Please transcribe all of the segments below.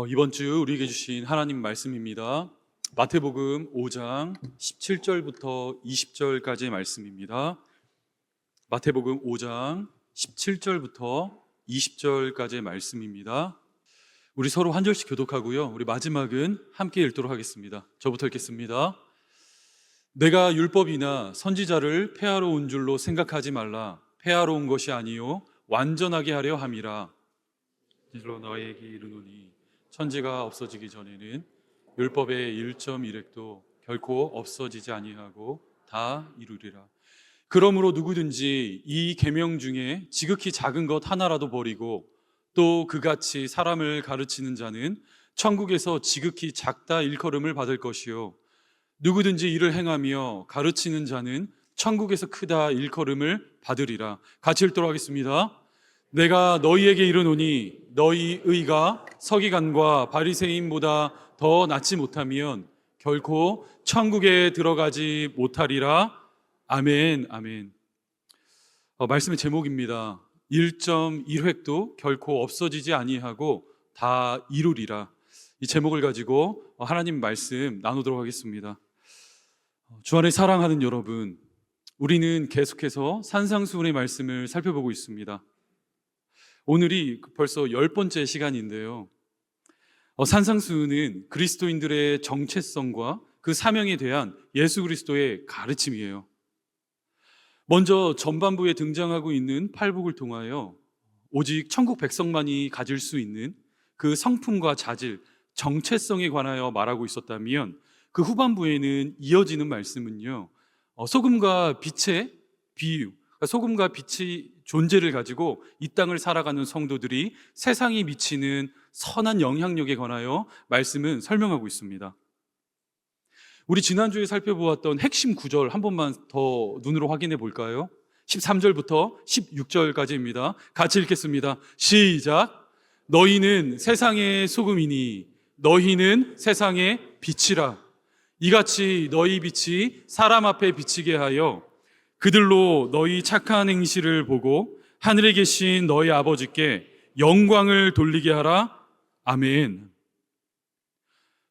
이번 주 우리에게 주신 하나님 말씀입니다. 마태복음 5장 17절부터 20절까지의 말씀입니다. 마태복음 5장 17절부터 20절까지의 말씀입니다. 우리 서로 한 절씩 교독하고요. 우리 마지막은 함께 읽도록 하겠습니다. 저부터 읽겠습니다. 내가 율법이나 선지자를 폐하러 온 줄로 생각하지 말라. 폐하러 온 것이 아니요 완전하게 하려 함이라. 이로 너희에게 이르노니 천지가 없어지기 전에는 율법의 1.1획도 결코 없어지지 아니하고 다 이루리라. 그러므로 누구든지 이 계명 중에 지극히 작은 것 하나라도 버리고 또 그같이 사람을 가르치는 자는 천국에서 지극히 작다 일컬음을 받을 것이요 누구든지 이를 행하며 가르치는 자는 천국에서 크다 일컬음을 받으리라. 같이 읽도록 하겠습니다. 내가 너희에게 이르노니 너희 의가 서기관과 바리새인보다 더 낫지 못하면 결코 천국에 들어가지 못하리라. 아멘, 아멘. 말씀의 제목입니다. 1.1획도 결코 없어지지 아니하고 다 이루리라. 이 제목을 가지고 하나님 말씀 나누도록 하겠습니다. 주 안에 사랑하는 여러분, 우리는 계속해서 산상수훈의 말씀을 살펴보고 있습니다. 오늘이 벌써 10번째 시간인데요. 산상수훈은 그리스도인들의 정체성과 그 사명에 대한 예수 그리스도의 가르침이에요. 먼저 전반부에 등장하고 있는 팔복을 통하여 오직 천국 백성만이 가질 수 있는 그 성품과 자질, 정체성에 관하여 말하고 있었다면 그 후반부에는 이어지는 말씀은요, 소금과 빛의 비유, 소금과 빛의 존재를 가지고 이 땅을 살아가는 성도들이 세상에 미치는 선한 영향력에 관하여 말씀은 설명하고 있습니다. 우리 지난주에 살펴보았던 핵심 구절 한 번만 더 눈으로 확인해 볼까요? 13절부터 16절까지입니다. 같이 읽겠습니다. 시작. 너희는 세상의 소금이니 너희는 세상의 빛이라. 이같이 너희 빛이 사람 앞에 비치게 하여 그들로 너희 착한 행실을 보고 하늘에 계신 너희 아버지께 영광을 돌리게 하라. 아멘.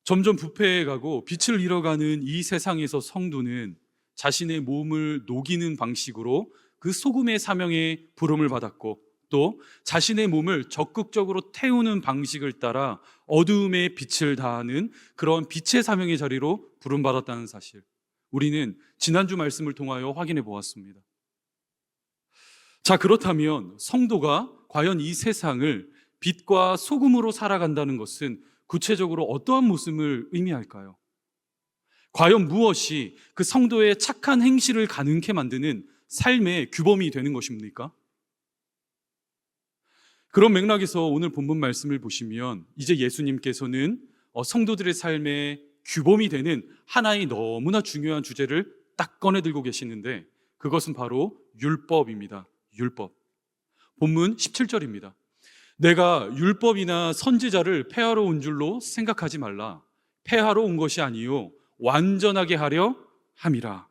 점점 부패해가고 빛을 잃어가는 이 세상에서 성도는 자신의 몸을 녹이는 방식으로 그 소금의 사명에 부름을 받았고 또 자신의 몸을 적극적으로 태우는 방식을 따라 어두움에 빛을 다하는 그런 빛의 사명의 자리로 부름받았다는 사실, 우리는 지난주 말씀을 통하여 확인해 보았습니다. 자, 그렇다면 성도가 과연 이 세상을 빛과 소금으로 살아간다는 것은 구체적으로 어떠한 모습을 의미할까요? 과연 무엇이 그 성도의 착한 행실을 가능케 만드는 삶의 규범이 되는 것입니까? 그런 맥락에서 오늘 본문 말씀을 보시면 이제 예수님께서는 성도들의 삶의 규범이 되는 하나의 너무나 중요한 주제를 딱 꺼내 들고 계시는데 그것은 바로 율법입니다. 율법. 본문 17절입니다. 내가 율법이나 선지자를 폐하러 온 줄로 생각하지 말라. 폐하러 온 것이 아니요 완전하게 하려 함이라.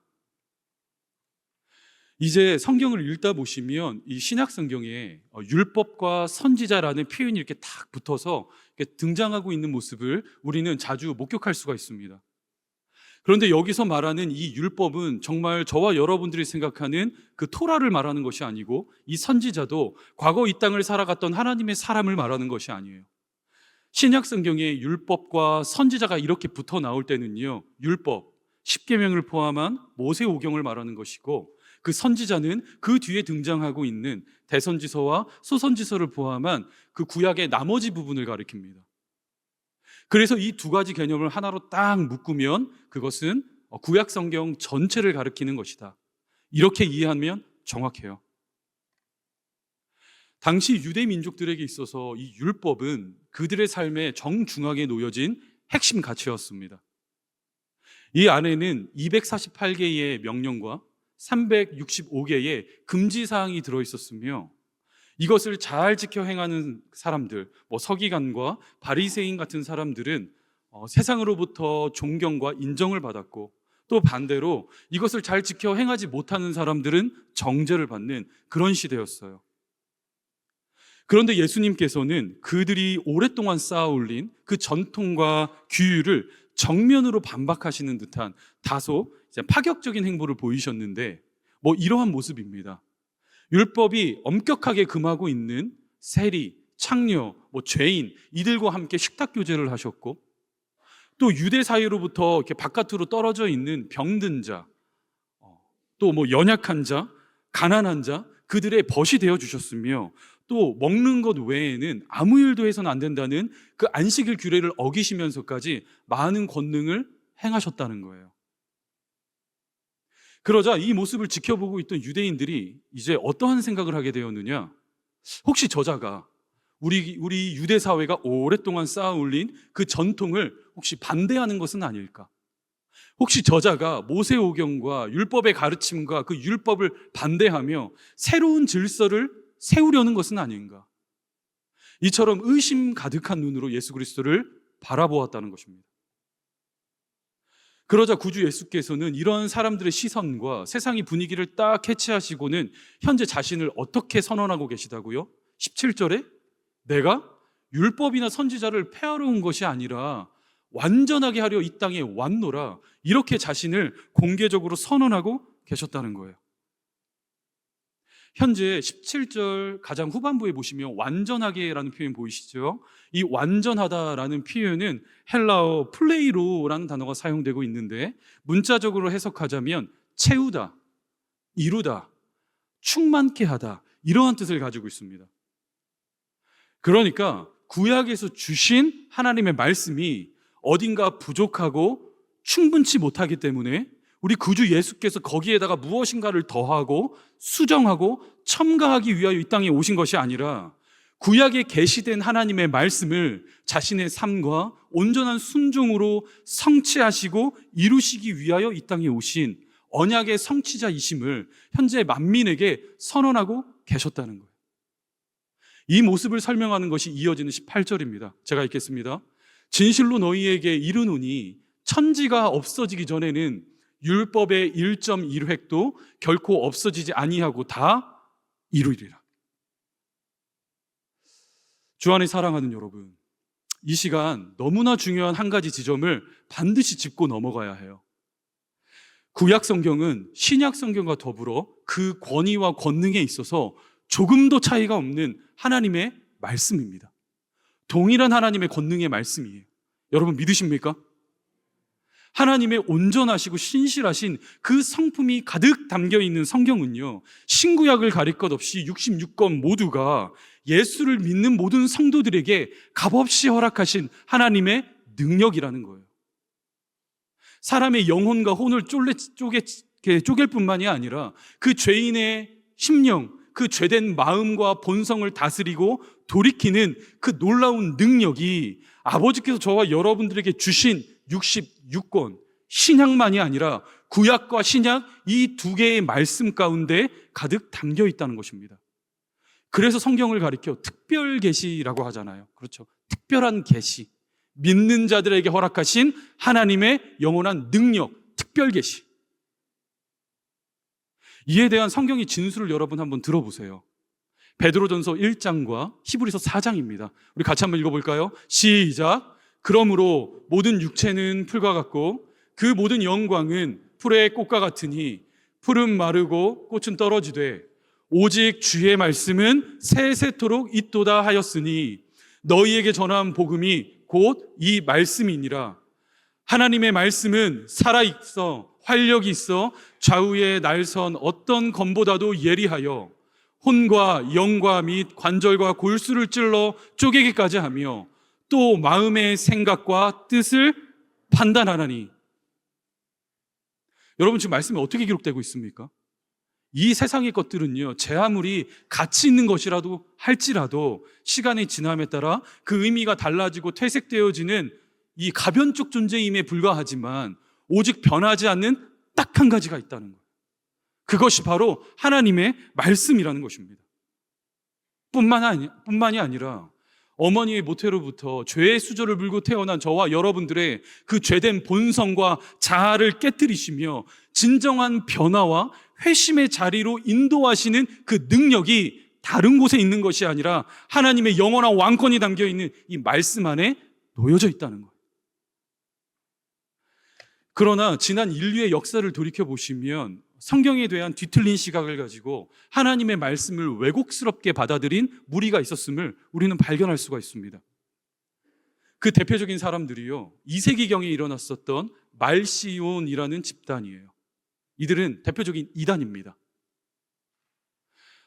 이제 성경을 읽다 보시면 이 신약 성경에 율법과 선지자라는 표현이 이렇게 딱 붙어서 이렇게 등장하고 있는 모습을 우리는 자주 목격할 수가 있습니다. 그런데 여기서 말하는 이 율법은 정말 저와 여러분들이 생각하는 그 토라를 말하는 것이 아니고 이 선지자도 과거 이 땅을 살아갔던 하나님의 사람을 말하는 것이 아니에요. 신약 성경에 율법과 선지자가 이렇게 붙어 나올 때는요, 율법, 십계명을 포함한 모세오경을 말하는 것이고 그 선지자는 그 뒤에 등장하고 있는 대선지서와 소선지서를 포함한 그 구약의 나머지 부분을 가리킵니다. 그래서 이 두 가지 개념을 하나로 딱 묶으면 그것은 구약 성경 전체를 가리키는 것이다. 이렇게 이해하면 정확해요. 당시 유대 민족들에게 있어서 이 율법은 그들의 삶의 정중앙에 놓여진 핵심 가치였습니다. 이 안에는 248개의 명령과 365개의 금지사항이 들어있었으며 이것을 잘 지켜 행하는 사람들, 서기관과 바리새인 같은 사람들은 세상으로부터 존경과 인정을 받았고 또 반대로 이것을 잘 지켜 행하지 못하는 사람들은 정죄를 받는 그런 시대였어요. 그런데 예수님께서는 그들이 오랫동안 쌓아올린 그 전통과 규율을 정면으로 반박하시는 듯한 다소 파격적인 행보를 보이셨는데 이러한 모습입니다. 율법이 엄격하게 금하고 있는 세리, 창녀, 죄인 이들과 함께 식탁 교제를 하셨고, 또 유대 사회로부터 이렇게 바깥으로 떨어져 있는 병든 자, 또 연약한 자, 가난한 자 그들의 벗이 되어 주셨으며, 또 먹는 것 외에는 아무 일도 해서는 안 된다는 그 안식일 규례를 어기시면서까지 많은 권능을 행하셨다는 거예요. 그러자 이 모습을 지켜보고 있던 유대인들이 이제 어떠한 생각을 하게 되었느냐? 혹시 저자가 우리 유대 사회가 오랫동안 쌓아올린 그 전통을 혹시 반대하는 것은 아닐까? 혹시 저자가 모세오경과 율법의 가르침과 그 율법을 반대하며 새로운 질서를 세우려는 것은 아닌가? 이처럼 의심 가득한 눈으로 예수 그리스도를 바라보았다는 것입니다. 그러자 구주 예수께서는 이런 사람들의 시선과 세상의 분위기를 딱 캐치하시고는 현재 자신을 어떻게 선언하고 계시다고요? 17절에 내가 율법이나 선지자를 폐하러 온 것이 아니라 완전하게 하려 이 땅에 왔노라, 이렇게 자신을 공개적으로 선언하고 계셨다는 거예요. 현재 17절 가장 후반부에 보시면 완전하게라는 표현 보이시죠? 이 완전하다라는 표현은 헬라어 플레이로라는 단어가 사용되고 있는데, 문자적으로 해석하자면 채우다, 이루다, 충만케 하다, 이러한 뜻을 가지고 있습니다. 그러니까 구약에서 주신 하나님의 말씀이 어딘가 부족하고 충분치 못하기 때문에 우리 구주 예수께서 거기에다가 무엇인가를 더하고 수정하고 첨가하기 위하여 이 땅에 오신 것이 아니라, 구약에 계시된 하나님의 말씀을 자신의 삶과 온전한 순종으로 성취하시고 이루시기 위하여 이 땅에 오신 언약의 성취자이심을 현재 만민에게 선언하고 계셨다는 거예요. 이 모습을 설명하는 것이 이어지는 18절입니다. 제가 읽겠습니다. 진실로 너희에게 이르노니 천지가 없어지기 전에는 율법의 1.1획도 결코 없어지지 아니하고 다 이루리라. 주 안에 사랑하는 여러분, 이 시간 너무나 중요한 한 가지 지점을 반드시 짚고 넘어가야 해요. 구약 성경은 신약 성경과 더불어 그 권위와 권능에 있어서 조금도 차이가 없는 하나님의 말씀입니다. 동일한 하나님의 권능의 말씀이에요. 여러분 믿으십니까? 하나님의 온전하시고 신실하신 그 성품이 가득 담겨 있는 성경은요, 신구약을 가릴 것 없이 66권 모두가 예수를 믿는 모든 성도들에게 값없이 허락하신 하나님의 능력이라는 거예요. 사람의 영혼과 혼을 쪼갤 뿐만이 아니라 그 죄인의 심령, 그 죄된 마음과 본성을 다스리고 돌이키는 그 놀라운 능력이 아버지께서 저와 여러분들에게 주신 66권 신약만이 아니라 구약과 신약 이 두 개의 말씀 가운데 가득 담겨 있다는 것입니다. 그래서 성경을 가리켜 특별 계시라고 하잖아요. 그렇죠? 특별한 계시, 믿는 자들에게 허락하신 하나님의 영원한 능력, 특별 계시. 이에 대한 성경의 진술을 여러분 한번 들어보세요. 베드로전서 1장과 히브리서 4장입니다. 우리 같이 한번 읽어볼까요? 시작. 그러므로 모든 육체는 풀과 같고 그 모든 영광은 풀의 꽃과 같으니 풀은 마르고 꽃은 떨어지되 오직 주의 말씀은 세세토록 있도다 하였으니 너희에게 전한 복음이 곧 이 말씀이니라. 하나님의 말씀은 살아있어 활력이 있어 좌우의 날선 어떤 검보다도 예리하여 혼과 영과 및 관절과 골수를 찔러 쪼개기까지 하며 또 마음의 생각과 뜻을 판단하나니. 여러분 지금 말씀이 어떻게 기록되고 있습니까? 이 세상의 것들은요, 제 아무리 가치 있는 것이라도 할지라도 시간의 지남에 따라 그 의미가 달라지고 퇴색되어지는 이 가변적 존재임에 불과하지만 오직 변하지 않는 딱 한 가지가 있다는 거예요. 그것이 바로 하나님의 말씀이라는 것입니다. 뿐만이 아니라 어머니의 모태로부터 죄의 수저를 물고 태어난 저와 여러분들의 그 죄된 본성과 자아를 깨뜨리시며 진정한 변화와 회심의 자리로 인도하시는 그 능력이 다른 곳에 있는 것이 아니라 하나님의 영원한 왕권이 담겨 있는 이 말씀 안에 놓여져 있다는 거예요. 그러나 지난 인류의 역사를 돌이켜보시면 성경에 대한 뒤틀린 시각을 가지고 하나님의 말씀을 왜곡스럽게 받아들인 무리가 있었음을 우리는 발견할 수가 있습니다. 그 대표적인 사람들이요, 2세기경에 일어났었던 말시온이라는 집단이에요. 이들은 대표적인 이단입니다.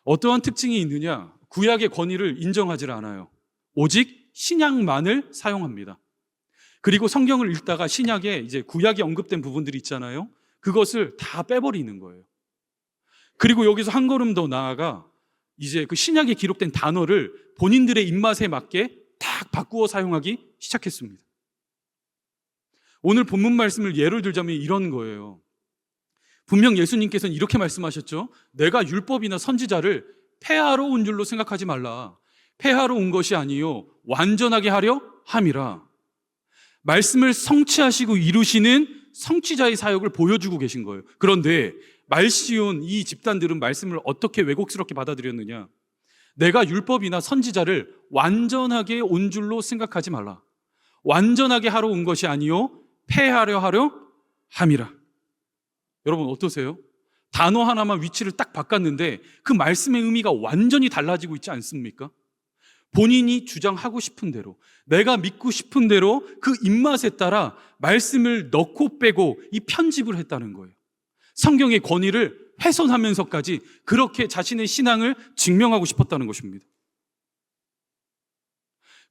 어떠한 특징이 있느냐? 구약의 권위를 인정하지 않아요. 오직 신약만을 사용합니다. 그리고 성경을 읽다가 신약에 이제 구약이 언급된 부분들이 있잖아요. 그것을 다 빼버리는 거예요. 그리고 여기서 한 걸음 더 나아가 이제 그 신약에 기록된 단어를 본인들의 입맛에 맞게 딱 바꾸어 사용하기 시작했습니다. 오늘 본문 말씀을 예를 들자면 이런 거예요. 분명 예수님께서는 이렇게 말씀하셨죠. 내가 율법이나 선지자를 폐하러 온 줄로 생각하지 말라. 폐하러 온 것이 아니요 완전하게 하려 함이라. 말씀을 성취하시고 이루시는 성취자의 사역을 보여주고 계신 거예요. 그런데 말시온 이 집단들은 말씀을 어떻게 왜곡스럽게 받아들였느냐? 내가 율법이나 선지자를 완전하게 온 줄로 생각하지 말라. 완전하게 하러 온 것이 아니요 폐하려 하려 함이라. 여러분 어떠세요? 단어 하나만 위치를 딱 바꿨는데 그 말씀의 의미가 완전히 달라지고 있지 않습니까? 본인이 주장하고 싶은 대로, 내가 믿고 싶은 대로 그 입맛에 따라 말씀을 넣고 빼고 이 편집을 했다는 거예요. 성경의 권위를 훼손하면서까지 그렇게 자신의 신앙을 증명하고 싶었다는 것입니다.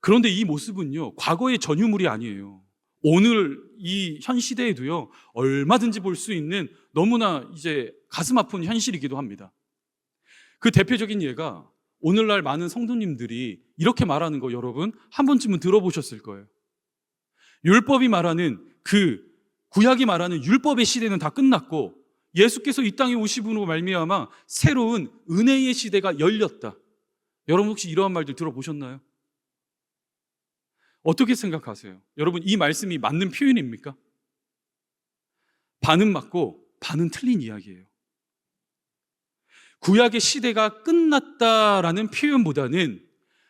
그런데 이 모습은요, 과거의 전유물이 아니에요. 오늘 이 현 시대에도요, 얼마든지 볼 수 있는 너무나 이제 가슴 아픈 현실이기도 합니다. 그 대표적인 예가 오늘날 많은 성도님들이 이렇게 말하는 거 여러분 한 번쯤은 들어보셨을 거예요. 율법이 말하는 그 구약이 말하는 율법의 시대는 다 끝났고 예수께서 이 땅에 오심으로 말미암아 새로운 은혜의 시대가 열렸다. 여러분 혹시 이러한 말들 들어보셨나요? 어떻게 생각하세요? 여러분 이 말씀이 맞는 표현입니까? 반은 맞고 반은 틀린 이야기예요. 구약의 시대가 끝났다라는 표현보다는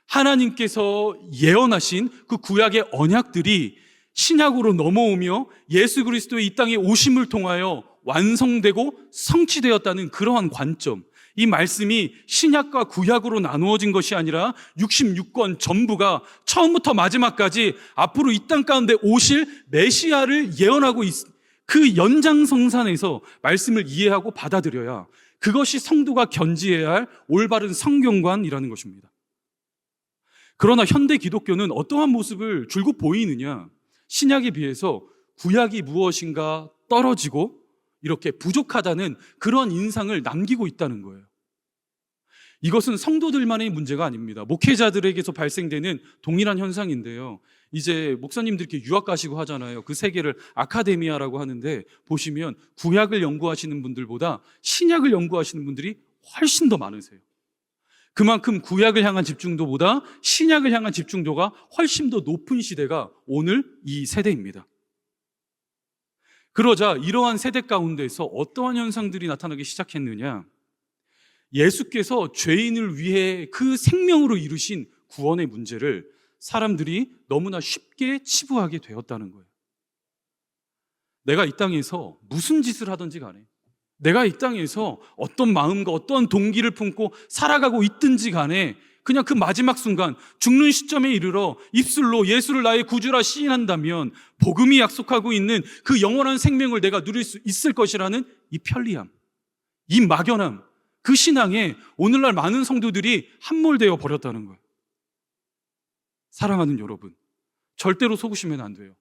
하나님께서 예언하신 그 구약의 언약들이 신약으로 넘어오며 예수 그리스도의 이 땅에 오심을 통하여 완성되고 성취되었다는 그러한 관점, 이 말씀이 신약과 구약으로 나누어진 것이 아니라 66권 전부가 처음부터 마지막까지 앞으로 이 땅 가운데 오실 메시아를 예언하고 그 연장성산에서 말씀을 이해하고 받아들여야 그것이 성도가 견지해야 할 올바른 성경관이라는 것입니다. 그러나 현대 기독교는 어떠한 모습을 줄곧 보이느냐? 신약에 비해서 구약이 무엇인가 떨어지고 이렇게 부족하다는 그런 인상을 남기고 있다는 거예요. 이것은 성도들만의 문제가 아닙니다. 목회자들에게서 발생되는 동일한 현상인데요. 이제 목사님들 이렇게 유학 가시고 하잖아요. 그 세계를 아카데미아라고 하는데 보시면 구약을 연구하시는 분들보다 신약을 연구하시는 분들이 훨씬 더 많으세요. 그만큼 구약을 향한 집중도보다 신약을 향한 집중도가 훨씬 더 높은 시대가 오늘 이 세대입니다. 그러자 이러한 세대 가운데서 어떠한 현상들이 나타나기 시작했느냐? 예수께서 죄인을 위해 그 생명으로 이루신 구원의 문제를 사람들이 너무나 쉽게 치부하게 되었다는 거예요. 내가 이 땅에서 무슨 짓을 하든지 간에, 내가 이 땅에서 어떤 마음과 어떤 동기를 품고 살아가고 있든지 간에 그냥 그 마지막 순간 죽는 시점에 이르러 입술로 예수를 나의 구주라 시인한다면 복음이 약속하고 있는 그 영원한 생명을 내가 누릴 수 있을 것이라는 이 편리함, 이 막연함, 그 신앙에 오늘날 많은 성도들이 함몰되어 버렸다는 거예요. 사랑하는 여러분, 절대로 속으시면 안 돼요.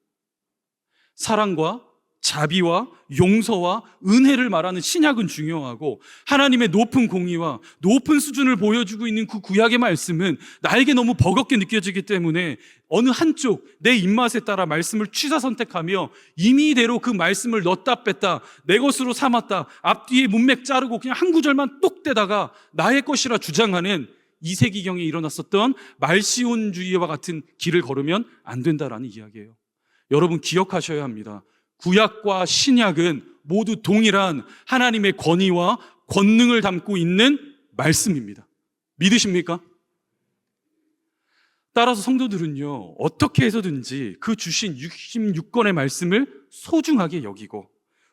사랑과 자비와 용서와 은혜를 말하는 신약은 중요하고 하나님의 높은 공의와 높은 수준을 보여주고 있는 그 구약의 말씀은 나에게 너무 버겁게 느껴지기 때문에 어느 한쪽 내 입맛에 따라 말씀을 취사 선택하며 임의대로 그 말씀을 넣었다 뺐다 내 것으로 삼았다 앞뒤에 문맥 자르고 그냥 한 구절만 똑 떼다가 나의 것이라 주장하는 2세기경에 일어났었던 말시온주의와 같은 길을 걸으면 안 된다라는 이야기예요. 여러분 기억하셔야 합니다. 구약과 신약은 모두 동일한 하나님의 권위와 권능을 담고 있는 말씀입니다. 믿으십니까? 따라서 성도들은요, 어떻게 해서든지 그 주신 66권의 말씀을 소중하게 여기고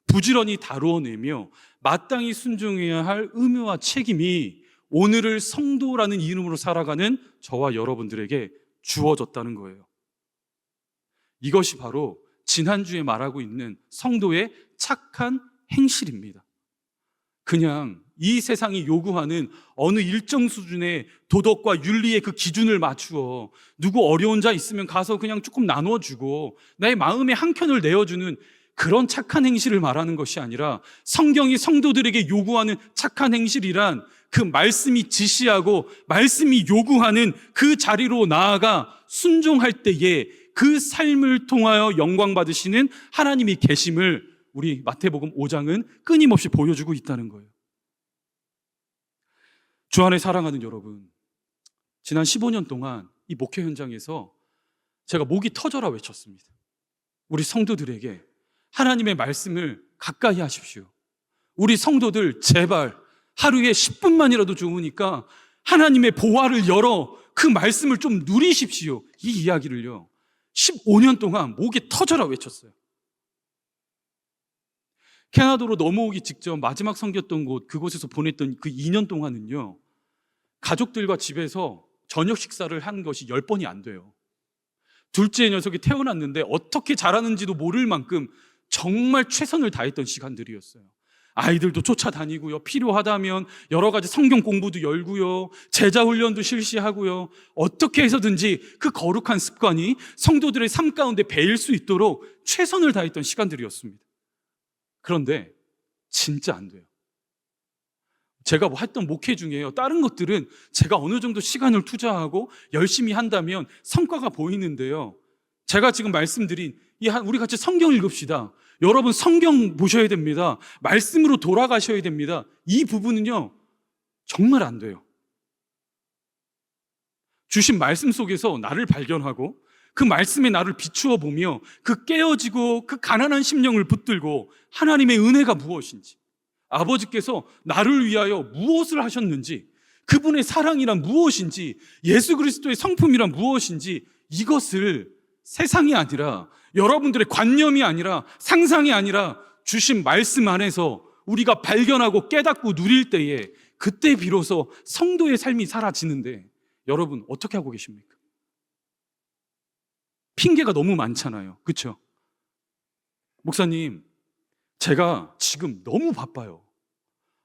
부지런히 다루어내며 마땅히 순종해야 할 의무와 책임이 오늘을 성도라는 이름으로 살아가는 저와 여러분들에게 주어졌다는 거예요. 이것이 바로 지난주에 말하고 있는 성도의 착한 행실입니다. 그냥 이 세상이 요구하는 어느 일정 수준의 도덕과 윤리의 그 기준을 맞추어 누구 어려운 자 있으면 가서 그냥 조금 나눠주고 나의 마음의 한켠을 내어주는 그런 착한 행실을 말하는 것이 아니라, 성경이 성도들에게 요구하는 착한 행실이란 그 말씀이 지시하고 말씀이 요구하는 그 자리로 나아가 순종할 때에 그 삶을 통하여 영광 받으시는 하나님이 계심을 우리 마태복음 5장은 끊임없이 보여주고 있다는 거예요. 주 안에 사랑하는 여러분, 지난 15년 동안 이 목회 현장에서 제가 목이 터져라 외쳤습니다. 우리 성도들에게 하나님의 말씀을 가까이 하십시오. 우리 성도들 제발 하루에 10분만이라도 좋으니까 하나님의 보화를 열어 그 말씀을 좀 누리십시오. 이 이야기를요 15년 동안 목이 터져라 외쳤어요. 캐나다로 넘어오기 직전 마지막 섬겼던 곳, 그곳에서 보냈던 그 2년 동안은요 가족들과 집에서 저녁 식사를 한 것이 10번이 안 돼요. 둘째 녀석이 태어났는데 어떻게 자라는지도 모를 만큼 정말 최선을 다했던 시간들이었어요. 아이들도 쫓아다니고요, 필요하다면 여러 가지 성경 공부도 열고요, 제자 훈련도 실시하고요, 어떻게 해서든지 그 거룩한 습관이 성도들의 삶 가운데 배일 수 있도록 최선을 다했던 시간들이었습니다. 그런데 진짜 안 돼요. 제가 뭐 했던 목회 중에요, 다른 것들은 제가 어느 정도 시간을 투자하고 열심히 한다면 성과가 보이는데요, 제가 지금 말씀드린 우리 같이 성경 읽읍시다, 여러분 성경 보셔야 됩니다, 말씀으로 돌아가셔야 됩니다, 이 부분은요 정말 안 돼요. 주신 말씀 속에서 나를 발견하고 그 말씀에 나를 비추어 보며 그 깨어지고 그 가난한 심령을 붙들고 하나님의 은혜가 무엇인지, 아버지께서 나를 위하여 무엇을 하셨는지, 그분의 사랑이란 무엇인지, 예수 그리스도의 성품이란 무엇인지, 이것을 세상이 아니라, 여러분들의 관념이 아니라, 상상이 아니라 주신 말씀 안에서 우리가 발견하고 깨닫고 누릴 때에 그때 비로소 성도의 삶이 사라지는데, 여러분 어떻게 하고 계십니까? 핑계가 너무 많잖아요. 그렇죠? 목사님, 제가 지금 너무 바빠요.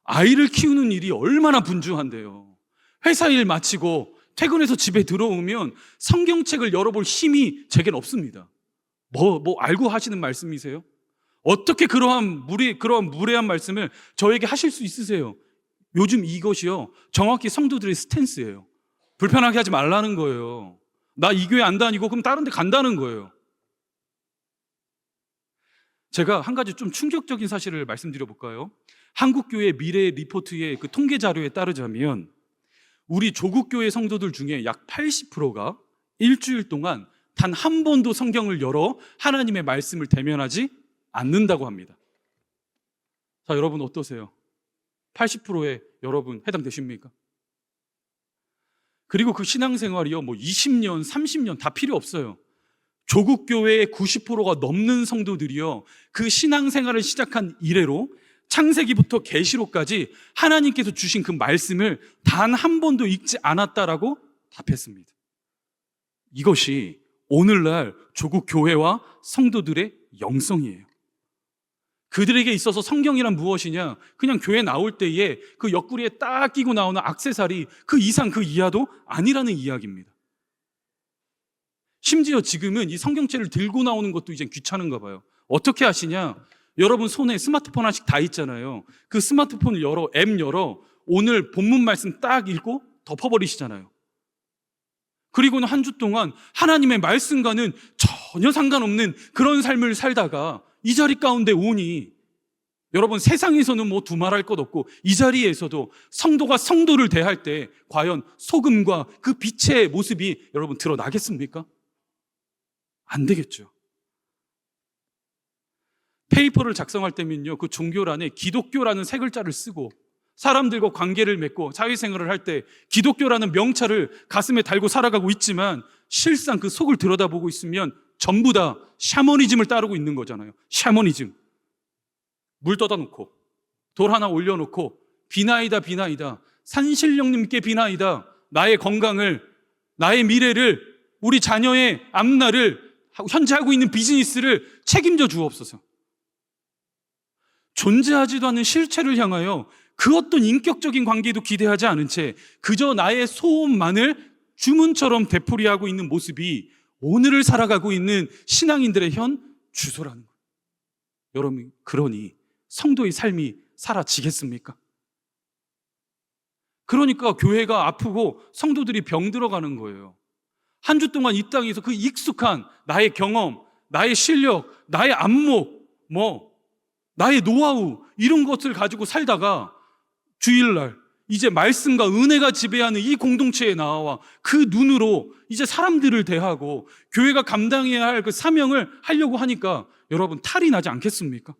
아이를 키우는 일이 얼마나 분주한데요. 회사 일 마치고 퇴근해서 집에 들어오면 성경책을 열어볼 힘이 제겐 없습니다. 뭐 알고 하시는 말씀이세요? 어떻게 그러한 무례한 말씀을 저에게 하실 수 있으세요? 요즘 이것이요 정확히 성도들의 스탠스예요. 불편하게 하지 말라는 거예요. 나 이 교회 안 다니고 그럼 다른 데 간다는 거예요. 제가 한 가지 좀 충격적인 사실을 말씀드려 볼까요? 한국교회 미래 리포트의 그 통계 자료에 따르자면 우리 조국교회 성도들 중에 약 80%가 일주일 동안 단 한 번도 성경을 열어 하나님의 말씀을 대면하지 않는다고 합니다. 자, 여러분 어떠세요? 80%에 여러분 해당되십니까? 그리고 그 신앙생활이요 20년, 30년 다 필요 없어요. 조국교회의 90%가 넘는 성도들이요 그 신앙생활을 시작한 이래로 창세기부터 계시록까지 하나님께서 주신 그 말씀을 단 한 번도 읽지 않았다라고 답했습니다. 이것이 오늘날 조국교회와 성도들의 영성이에요. 그들에게 있어서 성경이란 무엇이냐? 그냥 교회 나올 때에 그 옆구리에 딱 끼고 나오는 액세서리, 그 이상 그 이하도 아니라는 이야기입니다. 심지어 지금은 이 성경책을 들고 나오는 것도 이제 귀찮은가 봐요. 어떻게 하시냐? 여러분 손에 스마트폰 하나씩 다 있잖아요. 그 스마트폰을 열어, 앱 열어, 오늘 본문 말씀 딱 읽고 덮어버리시잖아요. 그리고는 한 주 동안 하나님의 말씀과는 전혀 상관없는 그런 삶을 살다가 이 자리 가운데 오니, 여러분 세상에서는 두말할 것 없고 이 자리에서도 성도가 성도를 대할 때 과연 소금과 그 빛의 모습이 여러분 드러나겠습니까? 안 되겠죠. 페이퍼를 작성할 때면요 그 종교란에 기독교라는 세 글자를 쓰고 사람들과 관계를 맺고 사회생활을 할 때 기독교라는 명찰을 가슴에 달고 살아가고 있지만 실상 그 속을 들여다보고 있으면 전부 다 샤머니즘을 따르고 있는 거잖아요. 샤머니즘. 물 떠다 놓고 돌 하나 올려놓고 비나이다 비나이다, 산신령님께 비나이다, 나의 건강을, 나의 미래를, 우리 자녀의 앞날을, 현재 하고 있는 비즈니스를 책임져 주옵소서. 존재하지도 않는 실체를 향하여 그 어떤 인격적인 관계도 기대하지 않은 채 그저 나의 소원만을 주문처럼 되풀이하고 있는 모습이 오늘을 살아가고 있는 신앙인들의 현 주소라는 거예요. 여러분, 그러니 성도의 삶이 사라지겠습니까? 그러니까 교회가 아프고 성도들이 병들어가는 거예요. 한 주 동안 이 땅에서 그 익숙한 나의 경험, 나의 실력, 나의 안목, 나의 노하우, 이런 것을 가지고 살다가 주일날 이제 말씀과 은혜가 지배하는 이 공동체에 나와 그 눈으로 이제 사람들을 대하고 교회가 감당해야 할 그 사명을 하려고 하니까 여러분, 탈이 나지 않겠습니까?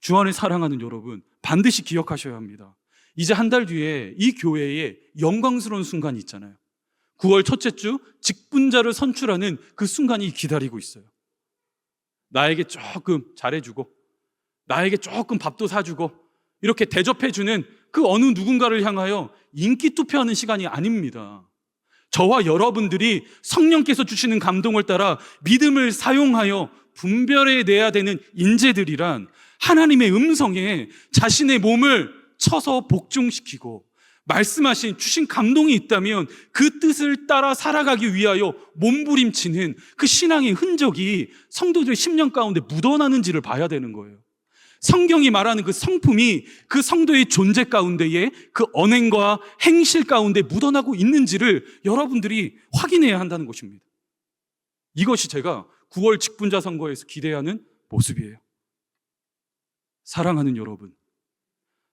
주 안에 사랑하는 여러분, 반드시 기억하셔야 합니다. 이제 한 달 뒤에 이 교회에 영광스러운 순간이 있잖아요. 9월 첫째 주 직분자를 선출하는 그 순간이 기다리고 있어요. 나에게 조금 잘해주고 나에게 조금 밥도 사주고 이렇게 대접해주는 그 어느 누군가를 향하여 인기 투표하는 시간이 아닙니다. 저와 여러분들이 성령께서 주시는 감동을 따라 믿음을 사용하여 분별해내야 되는 인재들이란 하나님의 음성에 자신의 몸을 쳐서 복종시키고 말씀하신 주신 감동이 있다면 그 뜻을 따라 살아가기 위하여 몸부림치는 그 신앙의 흔적이 성도들의 심령 가운데 묻어나는지를 봐야 되는 거예요. 성경이 말하는 그 성품이 그 성도의 존재 가운데에 그 언행과 행실 가운데 묻어나고 있는지를 여러분들이 확인해야 한다는 것입니다. 이것이 제가 9월 직분자 선거에서 기대하는 모습이에요. 사랑하는 여러분,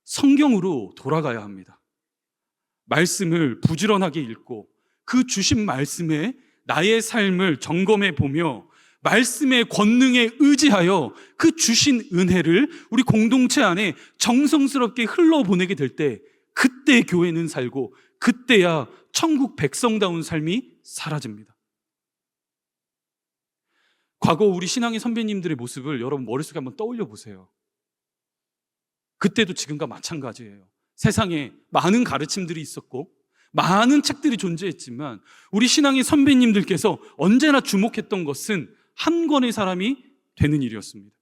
성경으로 돌아가야 합니다. 말씀을 부지런하게 읽고 그 주신 말씀에 나의 삶을 점검해 보며 말씀의 권능에 의지하여 그 주신 은혜를 우리 공동체 안에 정성스럽게 흘러보내게 될 때, 그때 교회는 살고 그때야 천국 백성다운 삶이 사라집니다. 과거 우리 신앙의 선배님들의 모습을 여러분 머릿속에 한번 떠올려 보세요. 그때도 지금과 마찬가지예요. 세상에 많은 가르침들이 있었고 많은 책들이 존재했지만 우리 신앙의 선배님들께서 언제나 주목했던 것은 한 권의 사람이 되는 일이었습니다.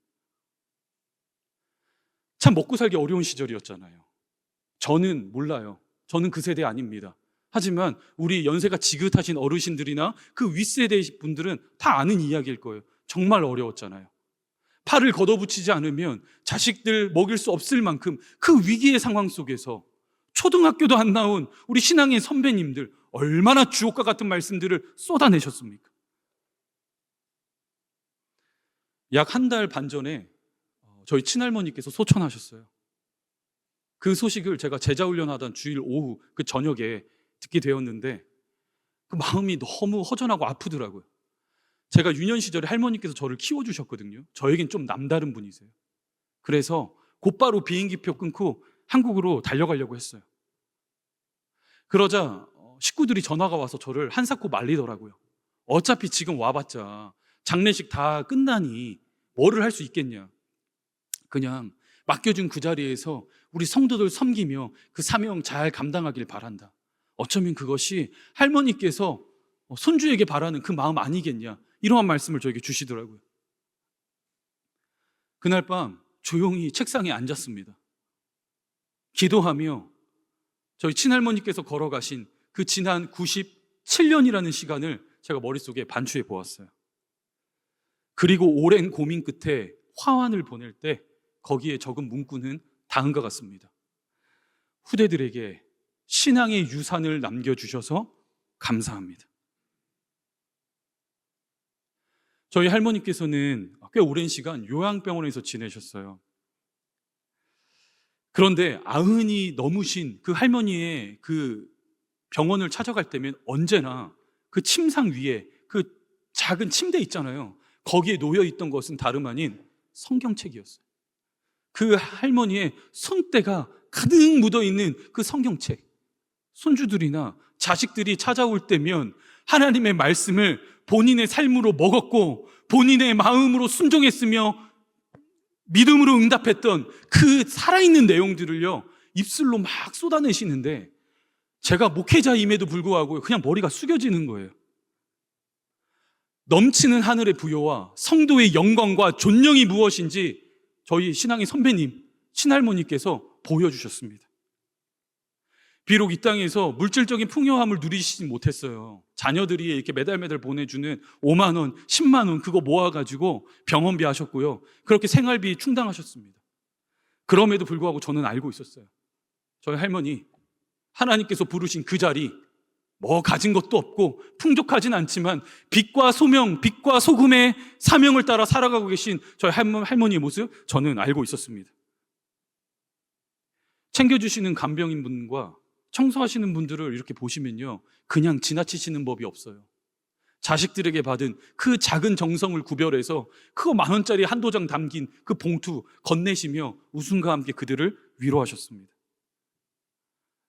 참 먹고 살기 어려운 시절이었잖아요. 저는 몰라요. 저는 그 세대 아닙니다. 하지만 우리 연세가 지긋하신 어르신들이나 그 윗세대 분들은 다 아는 이야기일 거예요. 정말 어려웠잖아요. 팔을 걷어붙이지 않으면 자식들 먹일 수 없을 만큼 그 위기의 상황 속에서 초등학교도 안 나온 우리 신앙의 선배님들 얼마나 주옥과 같은 말씀들을 쏟아내셨습니까? 약 한 달 반 전에 저희 친할머니께서 소천하셨어요. 그 소식을 제가 제자훈련하던 주일 오후 그 저녁에 듣게 되었는데 그 마음이 너무 허전하고 아프더라고요. 제가 유년 시절에 할머니께서 저를 키워주셨거든요. 저에겐 좀 남다른 분이세요. 그래서 곧바로 비행기표 끊고 한국으로 달려가려고 했어요. 그러자 식구들이 전화가 와서 저를 한사코 말리더라고요. 어차피 지금 와봤자 장례식 다 끝나니 뭐를 할 수 있겠냐. 그냥 맡겨준 그 자리에서 우리 성도들 섬기며 그 사명 잘 감당하길 바란다. 어쩌면 그것이 할머니께서 손주에게 바라는 그 마음 아니겠냐. 이러한 말씀을 저에게 주시더라고요. 그날 밤 조용히 책상에 앉았습니다. 기도하며 저희 친할머니께서 걸어가신 그 지난 97년이라는 시간을 제가 머릿속에 반추해 보았어요. 그리고 오랜 고민 끝에 화환을 보낼 때 거기에 적은 문구는 다음과 같습니다. 후대들에게 신앙의 유산을 남겨주셔서 감사합니다. 저희 할머니께서는 꽤 오랜 시간 요양병원에서 지내셨어요. 그런데 아흔이 넘으신 그 할머니의 그 병원을 찾아갈 때면 언제나 그 침상 위에 그 작은 침대 있잖아요. 거기에 놓여 있던 것은 다름 아닌 성경책이었어요. 그 할머니의 손때가 가득 묻어있는 그 성경책, 손주들이나 자식들이 찾아올 때면 하나님의 말씀을 본인의 삶으로 먹었고 본인의 마음으로 순종했으며 믿음으로 응답했던 그 살아있는 내용들을요 입술로 막 쏟아내시는데, 제가 목회자임에도 불구하고 그냥 머리가 숙여지는 거예요. 넘치는 하늘의 부요와 성도의 영광과 존영이 무엇인지 저희 신앙의 선배님, 신할머니께서 보여주셨습니다. 비록 이 땅에서 물질적인 풍요함을 누리시지 못했어요. 자녀들이 이렇게 매달 보내주는 5만 원, 10만 원 그거 모아가지고 병원비 하셨고요. 그렇게 생활비 충당하셨습니다. 그럼에도 불구하고 저는 알고 있었어요. 저희 할머니, 하나님께서 부르신 그 자리, 뭐 가진 것도 없고 풍족하진 않지만 빛과 소명, 빛과 소금의 사명을 따라 살아가고 계신 저희 할머니의 모습 저는 알고 있었습니다. 챙겨주시는 간병인 분과 청소하시는 분들을 이렇게 보시면요 그냥 지나치시는 법이 없어요. 자식들에게 받은 그 작은 정성을 구별해서 그거 10,000원짜리 한도 장 담긴 그 봉투 건네시며 웃음과 함께 그들을 위로하셨습니다.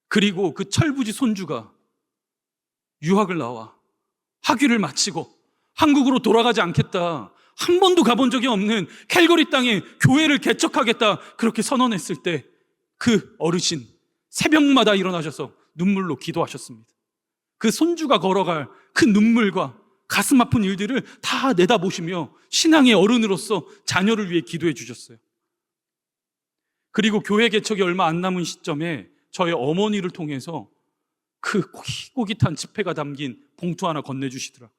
그리고 그 철부지 손주가 유학을 나와 학위를 마치고 한국으로 돌아가지 않겠다, 한 번도 가본 적이 없는 캘거리 땅에 교회를 개척하겠다 그렇게 선언했을 때 그 어르신 새벽마다 일어나셔서 눈물로 기도하셨습니다. 그 손주가 걸어갈 그 눈물과 가슴 아픈 일들을 다 내다보시며 신앙의 어른으로서 자녀를 위해 기도해 주셨어요. 그리고 교회 개척이 얼마 안 남은 시점에 저의 어머니를 통해서 그 꼬깃꼬깃한 지폐가 담긴 봉투 하나 건네주시더라고요.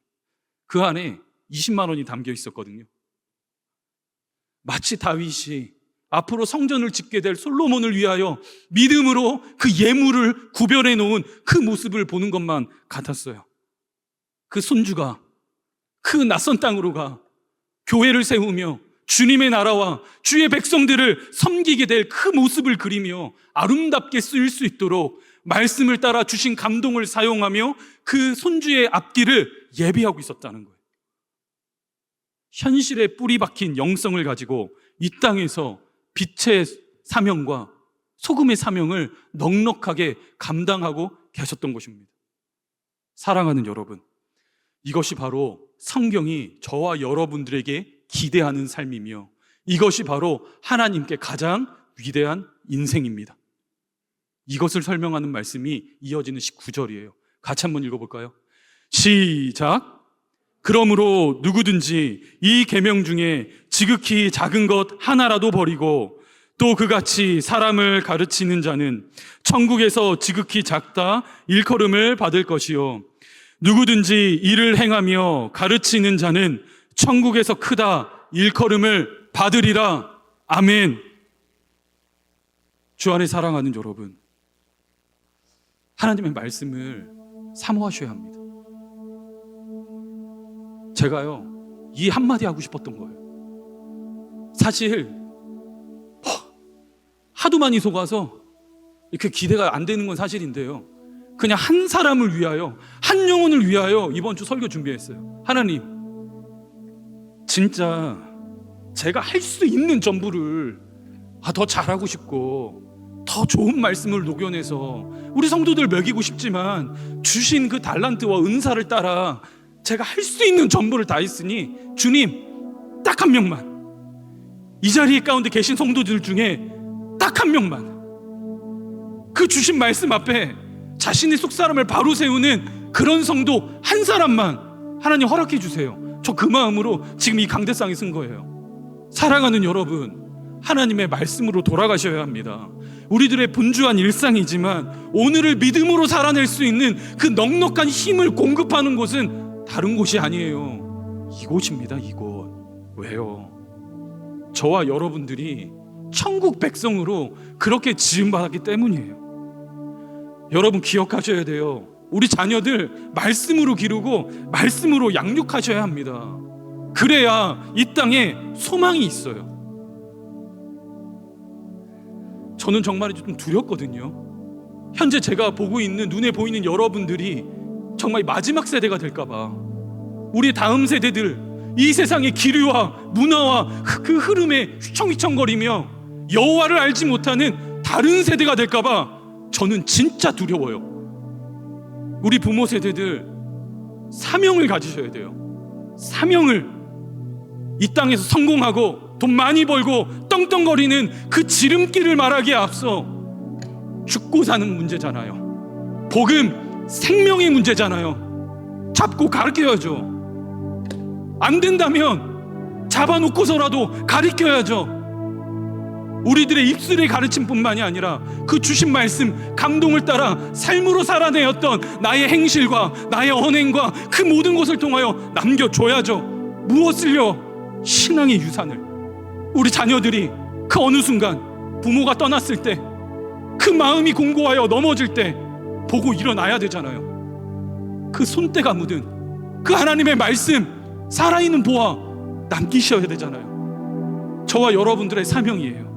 그 안에 20만 원이 담겨 있었거든요. 마치 다윗이 앞으로 성전을 짓게 될 솔로몬을 위하여 믿음으로 그 예물을 구별해 놓은 그 모습을 보는 것만 같았어요. 그 손주가 그 낯선 땅으로 가 교회를 세우며 주님의 나라와 주의 백성들을 섬기게 될 그 모습을 그리며 아름답게 쓰일 수 있도록 말씀을 따라 주신 감동을 사용하며 그 손주의 앞길을 예비하고 있었다는 거예요. 현실에 뿌리 박힌 영성을 가지고 이 땅에서 빛의 사명과 소금의 사명을 넉넉하게 감당하고 계셨던 것입니다. 사랑하는 여러분, 이것이 바로 성경이 저와 여러분들에게 기대하는 삶이며 이것이 바로 하나님께 가장 위대한 인생입니다. 이것을 설명하는 말씀이 이어지는 19절이에요. 같이 한번 읽어볼까요? 시작! 그러므로 누구든지 이 계명 중에 지극히 작은 것 하나라도 버리고 또 그같이 사람을 가르치는 자는 천국에서 지극히 작다 일컬음을 받을 것이요 누구든지 이를 행하며 가르치는 자는 천국에서 크다 일컬음을 받으리라. 아멘. 주 안에 사랑하는 여러분, 하나님의 말씀을 사모하셔야 합니다. 제가요 이 한마디 하고 싶었던 거예요. 사실 하도 많이 속아서 이렇게 기대가 안 되는 건 사실인데요, 그냥 한 사람을 위하여, 한 영혼을 위하여 이번 주 설교 준비했어요. 하나님, 진짜 제가 할 수 있는 전부를 더 잘하고 싶고 더 좋은 말씀을 녹여내서 우리 성도들 먹이고 싶지만 주신 그 달란트와 은사를 따라 제가 할 수 있는 전부를 다 했으니 주님, 딱 한 명만, 이 자리 가운데 계신 성도들 중에 딱 한 명만 그 주신 말씀 앞에 자신의 속사람을 바로 세우는 그런 성도 한 사람만 하나님 허락해 주세요. 저 그 마음으로 지금 이 강대상에 쓴 거예요. 사랑하는 여러분, 하나님의 말씀으로 돌아가셔야 합니다. 우리들의 분주한 일상이지만 오늘을 믿음으로 살아낼 수 있는 그 넉넉한 힘을 공급하는 곳은 다른 곳이 아니에요. 이곳입니다. 이곳. 왜요? 저와 여러분들이 천국 백성으로 그렇게 지음받았기 때문이에요. 여러분 기억하셔야 돼요. 우리 자녀들 말씀으로 기르고 말씀으로 양육하셔야 합니다. 그래야 이 땅에 소망이 있어요. 저는 정말 좀 두렵거든요. 현재 제가 보고 있는, 눈에 보이는 여러분들이 정말 마지막 세대가 될까봐, 우리 다음 세대들 이 세상의 기류와 문화와 그 흐름에 휘청휘청거리며 여호와를 알지 못하는 다른 세대가 될까봐 저는 진짜 두려워요. 우리 부모 세대들 사명을 가지셔야 돼요. 사명을. 이 땅에서 성공하고 돈 많이 벌고 떵떵거리는 그 지름길을 말하기에 앞서 죽고 사는 문제잖아요. 복음, 생명의 문제잖아요. 잡고 가르쳐야죠. 안 된다면 잡아놓고서라도 가르쳐야죠. 우리들의 입술의 가르침뿐만이 아니라 그 주신 말씀, 감동을 따라 삶으로 살아내었던 나의 행실과 나의 언행과 그 모든 것을 통하여 남겨줘야죠. 무엇을요? 신앙의 유산을. 우리 자녀들이 그 어느 순간 부모가 떠났을 때 그 마음이 공고하여 넘어질 때 보고 일어나야 되잖아요. 그 손때가 묻은 그 하나님의 말씀, 살아있는 보아 남기셔야 되잖아요. 저와 여러분들의 사명이에요.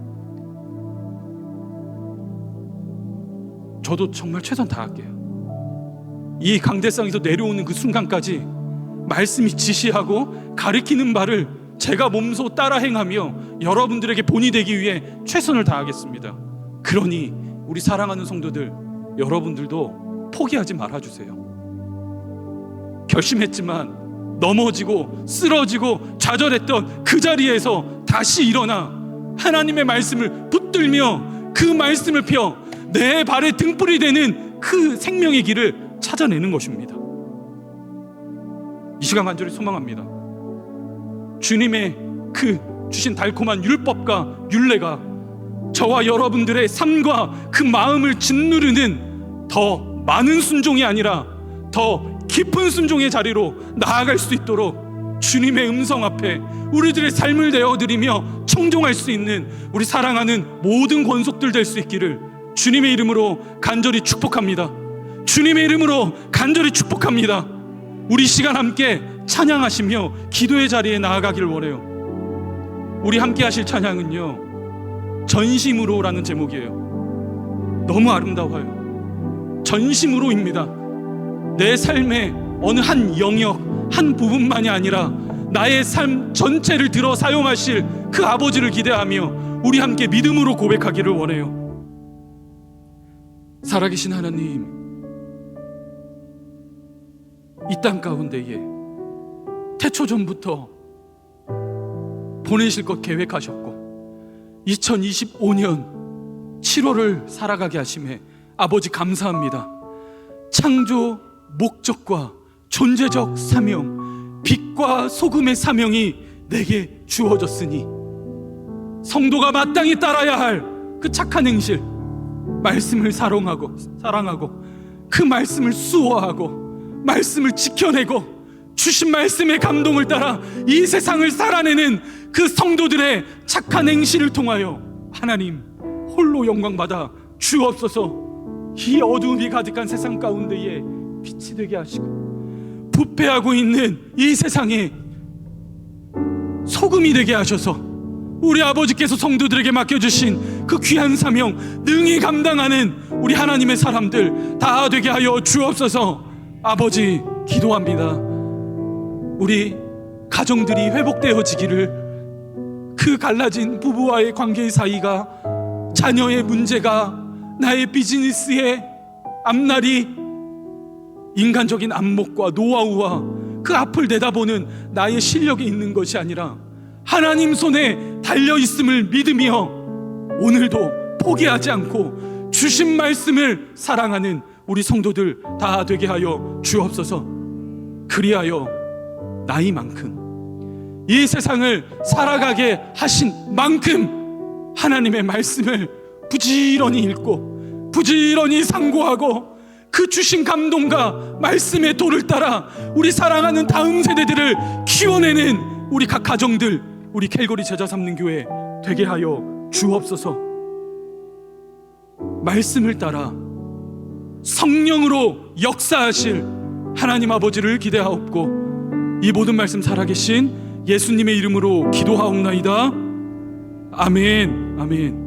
저도 정말 최선 다할게요. 이 강대상에서 내려오는 그 순간까지 말씀이 지시하고 가르치는 바를 제가 몸소 따라 행하며 여러분들에게 본이 되기 위해 최선을 다하겠습니다. 그러니 우리 사랑하는 성도들, 여러분들도 포기하지 말아주세요. 결심했지만 넘어지고 쓰러지고 좌절했던 그 자리에서 다시 일어나 하나님의 말씀을 붙들며 그 말씀을 펴 내 발의 등불이 되는 그 생명의 길을 찾아내는 것입니다. 이 시간 간절히 소망합니다. 주님의 그 주신 달콤한 율법과 율례가 저와 여러분들의 삶과 그 마음을 짓누르는 더 많은 순종이 아니라 더 깊은 순종의 자리로 나아갈 수 있도록 주님의 음성 앞에 우리들의 삶을 내어드리며 청종할 수 있는 우리 사랑하는 모든 권속들 될 수 있기를 주님의 이름으로 간절히 축복합니다. 주님의 이름으로 간절히 축복합니다. 우리 시간 함께 찬양하시며 기도의 자리에 나아가기를 원해요. 우리 함께 하실 찬양은요, 전심으로라는 제목이에요. 너무 아름다워요. 전심으로입니다. 내 삶의 어느 한 영역, 한 부분만이 아니라 나의 삶 전체를 들어 사용하실 그 아버지를 기대하며 우리 함께 믿음으로 고백하기를 원해요. 살아계신 하나님, 이 땅 가운데에 태초전부터 보내실 것 계획하셨고 2025년 7월을 살아가게 하심에 아버지 감사합니다. 창조 목적과 존재적 사명, 빛과 소금의 사명이 내게 주어졌으니 성도가 마땅히 따라야 할 그 착한 행실, 말씀을 사랑하고 그 말씀을 수호하고 말씀을 지켜내고 주신 말씀의 감동을 따라 이 세상을 살아내는 그 성도들의 착한 행실을 통하여 하나님 홀로 영광받아 주옵소서. 이 어두움이 가득한 세상 가운데에 빛이 되게 하시고 부패하고 있는 이 세상에 소금이 되게 하셔서 우리 아버지께서 성도들에게 맡겨주신 그 귀한 사명 능히 감당하는 우리 하나님의 사람들 다 되게 하여 주옵소서. 아버지 기도합니다. 우리 가정들이 회복되어지기를, 그 갈라진 부부와의 관계의 사이가, 자녀의 문제가, 나의 비즈니스의 앞날이 인간적인 안목과 노하우와 그 앞을 내다보는 나의 실력에 있는 것이 아니라 하나님 손에 달려있음을 믿으며 오늘도 포기하지 않고 주신 말씀을 사랑하는 우리 성도들 다 되게 하여 주옵소서. 그리하여 나이만큼 이 세상을 살아가게 하신 만큼 하나님의 말씀을 부지런히 읽고 부지런히 상고하고 그 주신 감동과 말씀의 도를 따라 우리 사랑하는 다음 세대들을 키워내는 우리 각 가정들, 우리 캘거리 제자 삼는 교회 되게 하여 주옵소서. 말씀을 따라 성령으로 역사하실 하나님 아버지를 기대하옵고 이 모든 말씀 살아계신 예수님의 이름으로 기도하옵나이다. 아멘. 아멘.